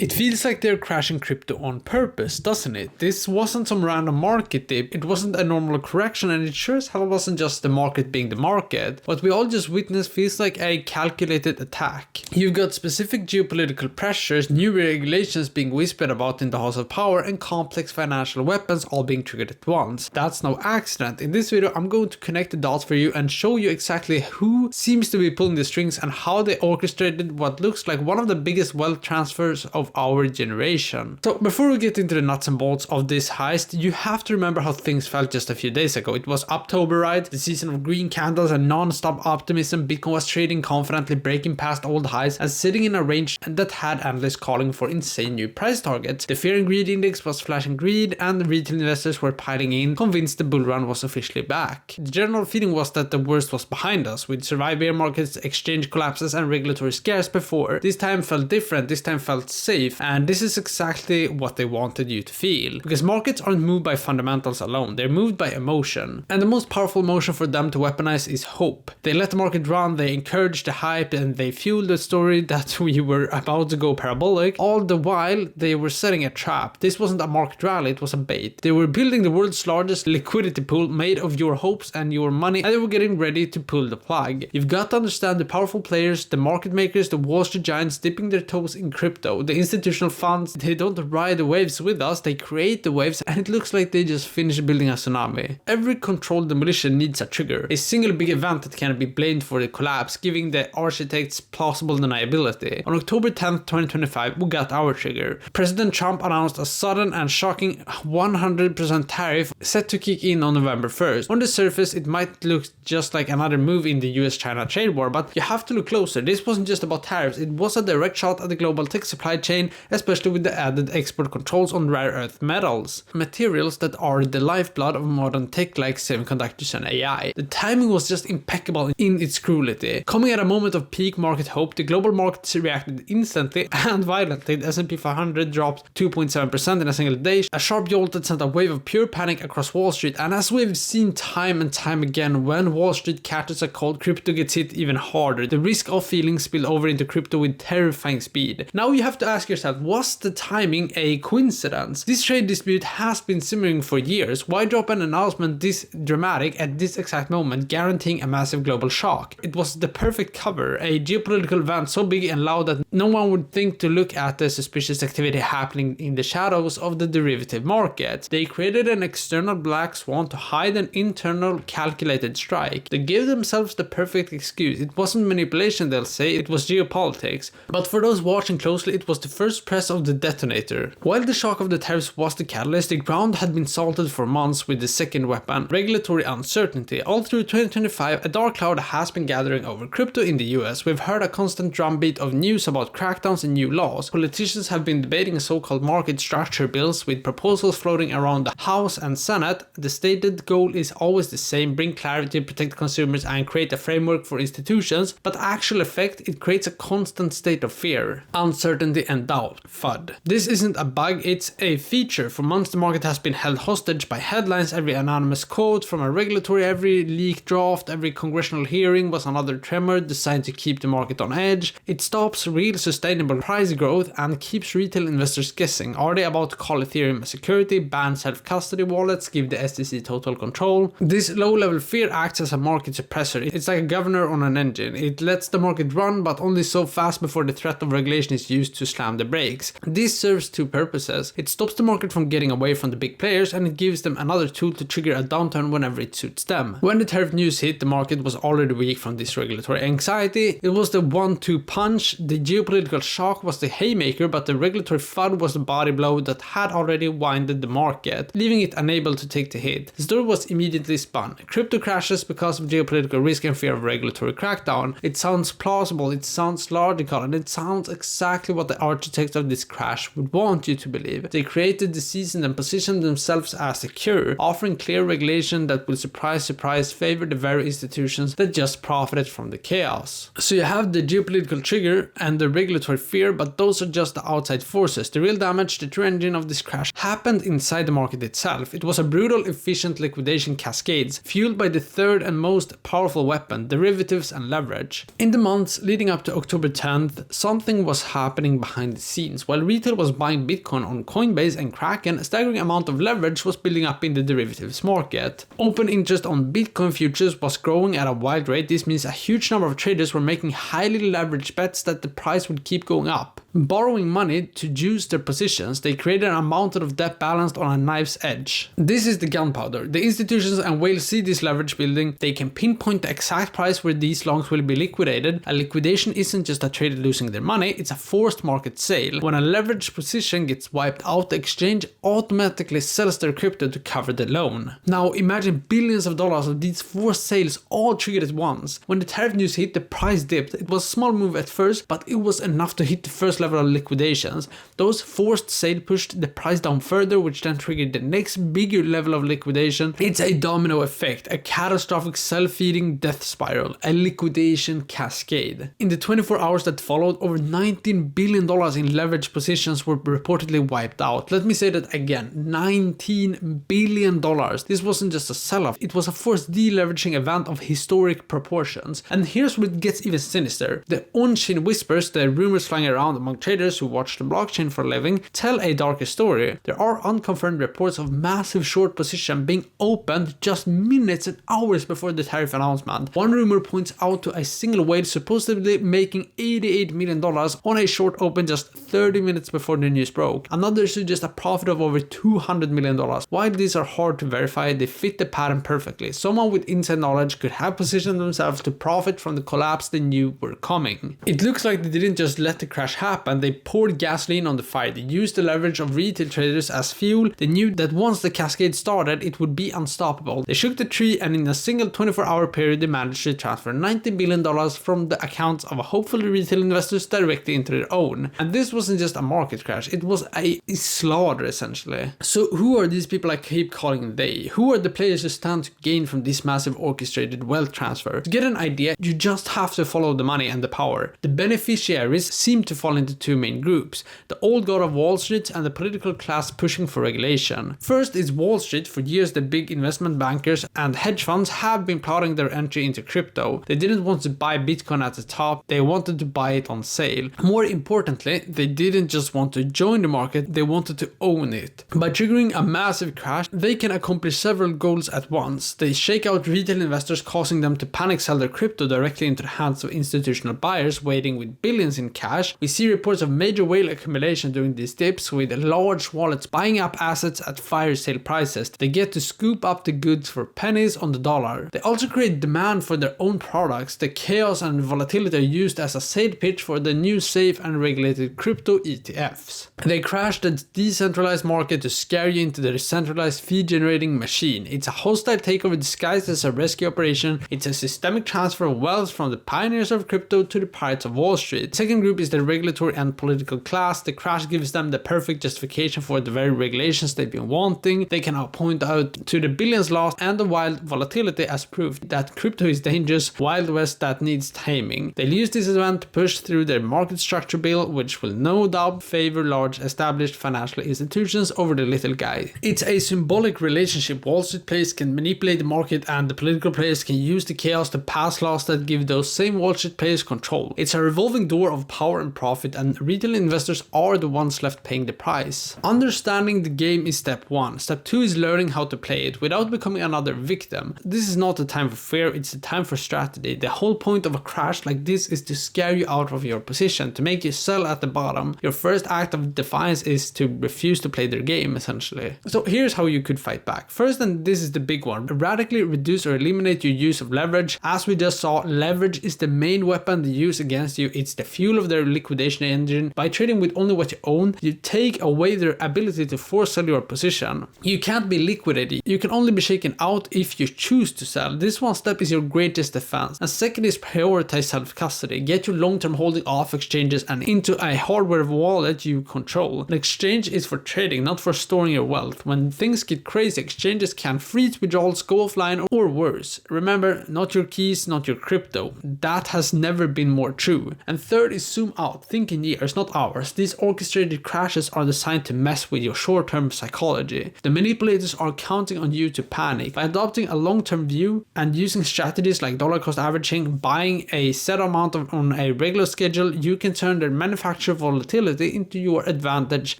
It feels like they're crashing crypto on purpose, doesn't it? This wasn't some random market dip, it wasn't a normal correction, and it sure as hell wasn't just the market being the market. What we all just witnessed feels like a calculated attack. You've got specific geopolitical pressures, new regulations being whispered about in the House of Power, and complex financial weapons all being triggered at once. That's no accident. In this video, I'm going to connect the dots for you and show you exactly who seems to be pulling the strings and how they orchestrated what looks like one of the biggest wealth transfers of our generation. So before we get into the nuts and bolts of this heist, you have to remember how things felt just a few days ago. It was October, right? The season of green candles and non-stop optimism. Bitcoin was trading confidently, breaking past old highs and sitting in a range that had analysts calling for insane new price targets. The fear and greed index was flashing greed, and the retail investors were piling in, convinced the bull run was officially back. The general feeling was that the worst was behind us, with survived bear markets, exchange collapses and regulatory scares before. This time felt different, this time felt safe, and this is exactly what they wanted you to feel. Because markets aren't moved by fundamentals alone, they're moved by emotion. And the most powerful emotion for them to weaponize is hope. They let the market run, they encouraged the hype, and they fueled the story that we were about to go parabolic. All the while, they were setting a trap. This wasn't a market rally, it was a bait. They were building the world's largest liquidity pool made of your hopes and your money, and they were getting ready to pull the plug. You've got to understand the powerful players, the market makers, the Wall Street giants dipping their toes in crypto, the institutional funds. They don't ride the waves with us, they create the waves, and it looks like they just finished building a tsunami. Every controlled demolition needs a trigger, a single big event that can be blamed for the collapse, giving the architects plausible deniability. On October 10th, 2025, we got our trigger. President Trump announced a sudden and shocking 100% tariff set to kick in on November 1st. On the surface, it might look just like another move in the US-China trade war, but you have to look closer. This wasn't just about tariffs, it was a direct shot at the global tech supply chain, especially with the added export controls on rare earth metals, materials that are the lifeblood of modern tech like semiconductors and AI. The timing was just impeccable in its cruelty. Coming at a moment of peak market hope, the global markets reacted instantly and violently. The S&P 500 dropped 2.7% in a single day. A sharp jolt that sent a wave of pure panic across Wall Street, and as we've seen time and time again, when Wall Street catches a cold, crypto gets hit even harder. The risk of feeling spilled over into crypto with terrifying speed. Now you have to ask yourself, was the timing a coincidence? This trade dispute has been simmering for years. Why drop an announcement this dramatic at this exact moment, guaranteeing a massive global shock? It was the perfect cover, a geopolitical event so big and loud that no one would think to look at the suspicious activity happening in the shadows of the derivative market. They created an external black swan to hide an internal calculated strike. They gave themselves the perfect excuse. It wasn't manipulation, they'll say, it was geopolitics. But for those watching closely, it was the first press of the detonator. While the shock of the tariffs was the catalyst, the ground had been salted for months with the second weapon, regulatory uncertainty. All through 2025, a dark cloud has been gathering over crypto in the US. We've heard a constant drumbeat of news about crackdowns and new laws. Politicians have been debating so-called market structure bills with proposals floating around the House and Senate. The stated goal is always the same: bring clarity, protect consumers, and create a framework for institutions. But actual effect, it creates a constant state of fear, uncertainty, and doubt. FUD. This isn't a bug, it's a feature. For months the market has been held hostage by headlines. Every anonymous quote from a regulatory, every leaked draft, every congressional hearing was another tremor designed to keep the market on edge. It stops real sustainable price growth and keeps retail investors guessing. Are they about to call Ethereum a security, ban self-custody wallets, give the SEC total control? This low-level fear acts as a market suppressor. It's like a governor on an engine. It lets the market run, but only so fast before the threat of regulation is used to slam the brakes. This serves two purposes. It stops the market from getting away from the big players, and it gives them another tool to trigger a downturn whenever it suits them. When the tariff news hit, the market was already weak from this regulatory anxiety. It was the 1-2 punch. The geopolitical shock was the haymaker, but the regulatory FUD was the body blow that had already winded the market, leaving it unable to take the hit. The story was immediately spun. Crypto crashes because of geopolitical risk and fear of regulatory crackdown. It sounds plausible, it sounds logical, and it sounds exactly what the architects of this crash would want you to believe. They created the season and positioned themselves as a cure, offering clear regulation that will surprise favor the very institutions that just profited from the chaos. So you have the geopolitical trigger and the regulatory fear, but those are just the outside forces. The real damage, the true engine of this crash, happened inside the market itself. It was a brutal, efficient liquidation cascades, fueled by the third and most powerful weapon, derivatives and leverage. In the months leading up to October 10th, something was happening behind behind the scenes. While retail was buying Bitcoin on Coinbase and Kraken, a staggering amount of leverage was building up in the derivatives market. Open interest on Bitcoin futures was growing at a wild rate. This means a huge number of traders were making highly leveraged bets that the price would keep going up. Borrowing money to juice their positions, they created an amount of debt balanced on a knife's edge. This is the gunpowder. The institutions and whales see this leverage building. They can pinpoint the exact price where these longs will be liquidated. A liquidation isn't just a trader losing their money, it's a forced market sale. When a leveraged position gets wiped out, the exchange automatically sells their crypto to cover the loan. Now imagine billions of dollars of these forced sales all triggered at once. When the tariff news hit, the price dipped. It was a small move at first, but it was enough to hit the first level of liquidations. Those forced sales pushed the price down further, which then triggered the next bigger level of liquidation. It's a domino effect, a catastrophic self-feeding death spiral, a liquidation cascade. In the 24 hours that followed, over $19 billion in leveraged positions were reportedly wiped out. Let me say that again, $19 billion. This wasn't just a sell-off, it was a forced deleveraging event of historic proportions. And here's where it gets even sinister. The on-chain whispers, the rumors flying around among traders who watch the blockchain for a living, tell a darker story. There are unconfirmed reports of massive short position being opened just minutes and hours before the tariff announcement. One rumor points out to a single whale supposedly making $88 million on a short open just 30 minutes before the news broke. Another suggests a profit of over $200 million. While these are hard to verify, they fit the pattern perfectly. Someone with inside knowledge could have positioned themselves to profit from the collapse they knew were coming. It looks like they didn't just let the crash happen, they poured gasoline on the fire. They used the leverage of retail traders as fuel. They knew that once the cascade started, it would be unstoppable. They shook the tree, and in a single 24-hour period, they managed to transfer $90 billion from the accounts of hopefully retail investors directly into their own. And this wasn't just a market crash, it was a slaughter essentially. So who are these people I keep calling they? Who are the players who stand to gain from this massive orchestrated wealth transfer? To get an idea, you just have to follow the money and the power. The beneficiaries seem to fall into two main groups: the old guard of Wall Street and the political class pushing for regulation. First is Wall Street. For years, the big investment bankers and hedge funds have been plotting their entry into crypto. They didn't want to buy Bitcoin at the top, they wanted to buy it on sale. More importantly, they didn't just want to join the market, they wanted to own it. By triggering a massive crash, they can accomplish several goals at once. They shake out retail investors, causing them to panic sell their crypto directly into the hands of institutional buyers waiting with billions in cash. We see reports of major whale accumulation during these dips, with large wallets buying up assets at fire sale prices. They get to scoop up the goods for pennies on the dollar. They also create demand for their own products. The chaos and volatility are used as a sales pitch for the new safe and regulated crypto ETFs. They crash the decentralized market to scare you into the centralized fee-generating machine. It's a hostile takeover disguised as a rescue operation. It's a systemic transfer of wealth from the pioneers of crypto to the pirates of Wall Street. The second group is the regulatory and political class. The crash gives them the perfect justification for the very regulations they've been wanting. They can now point out to the billions lost and the wild volatility as proof that crypto is dangerous, Wild West that needs taming. They'll use this event to push through their market structure bill, which will no doubt favor large established financial institutions over the little guy. It's a symbolic relationship. Wall Street players can manipulate the market, and the political players can use the chaos to pass laws that give those same Wall Street players control. It's a revolving door of power and profit, and retail investors are the ones left paying the price. Understanding the game is step one. Step two is learning how to play it without becoming another victim. This is not a time for fear, it's a time for strategy. The whole point of a crash like this is to scare you out of your position, to make you sell at the bottom. Your first act of defiance is to refuse to play their game, essentially. So here's how you could fight back. First, and this is the big one, radically reduce or eliminate your use of leverage. As we just saw, leverage is the main weapon they use against you. It's the fuel of their liquidation engine. By trading with only what you own, you take away their ability to force sell your position. You can't be liquidated. You can only be shaken out if you choose to sell. This one step is your greatest defense. And second is prioritize self-custody. Get your long-term holding off exchanges and into a hardware wallet you control. An exchange is for trading, not for storing your wealth. When things get crazy, exchanges can freeze withdrawals, go offline, or worse. Remember, not your keys, not your crypto. That has never been more true. And third is zoom out. Think taken years, not hours. These orchestrated crashes are designed to mess with your short-term psychology. The manipulators are counting on you to panic. By adopting a long-term view and using strategies like dollar cost averaging, buying a set amount on a regular schedule, you can turn their manufacturer volatility into your advantage,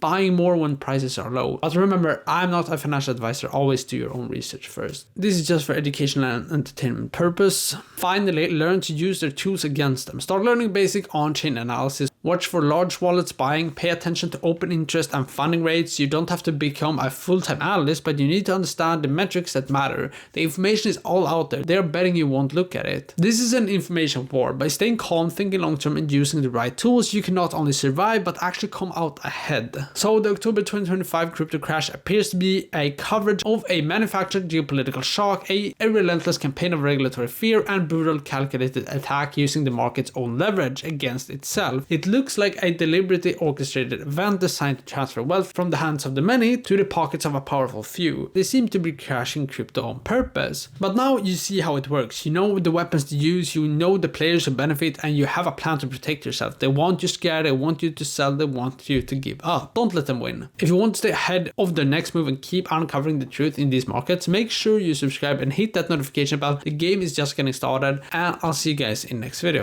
buying more when prices are low. But remember, I'm not a financial advisor. Always do your own research first. This is just for educational and entertainment purpose. Finally, learn to use their tools against them. Start learning basic on-chain analysis. Watch for large wallets buying. Pay attention to open interest and funding rates. You don't have to become a full-time analyst, but you need to understand the metrics that matter. The information is all out there. They're betting you won't look at it. This is an information war. By staying calm, thinking long-term, and using the right tools, you can not only survive, but actually come out ahead. So the October 2025 crypto crash appears to be a coverage of a manufactured geopolitical shock, a relentless campaign of regulatory fear, and brutal calculated attack using the market's own leverage against itself. It looks like a deliberately orchestrated event designed to transfer wealth from the hands of the many to the pockets of a powerful few. They seem to be crashing crypto on purpose. But now you see how it works. You know the weapons to use, you know the players who benefit, and you have a plan to protect yourself. They want you scared, they want you to sell, they want you to give up. Don't let them win. If you want to stay ahead of their next move and keep uncovering the truth in these markets, make sure you subscribe and hit that notification bell. The game is just getting started, and I'll see you guys in next video.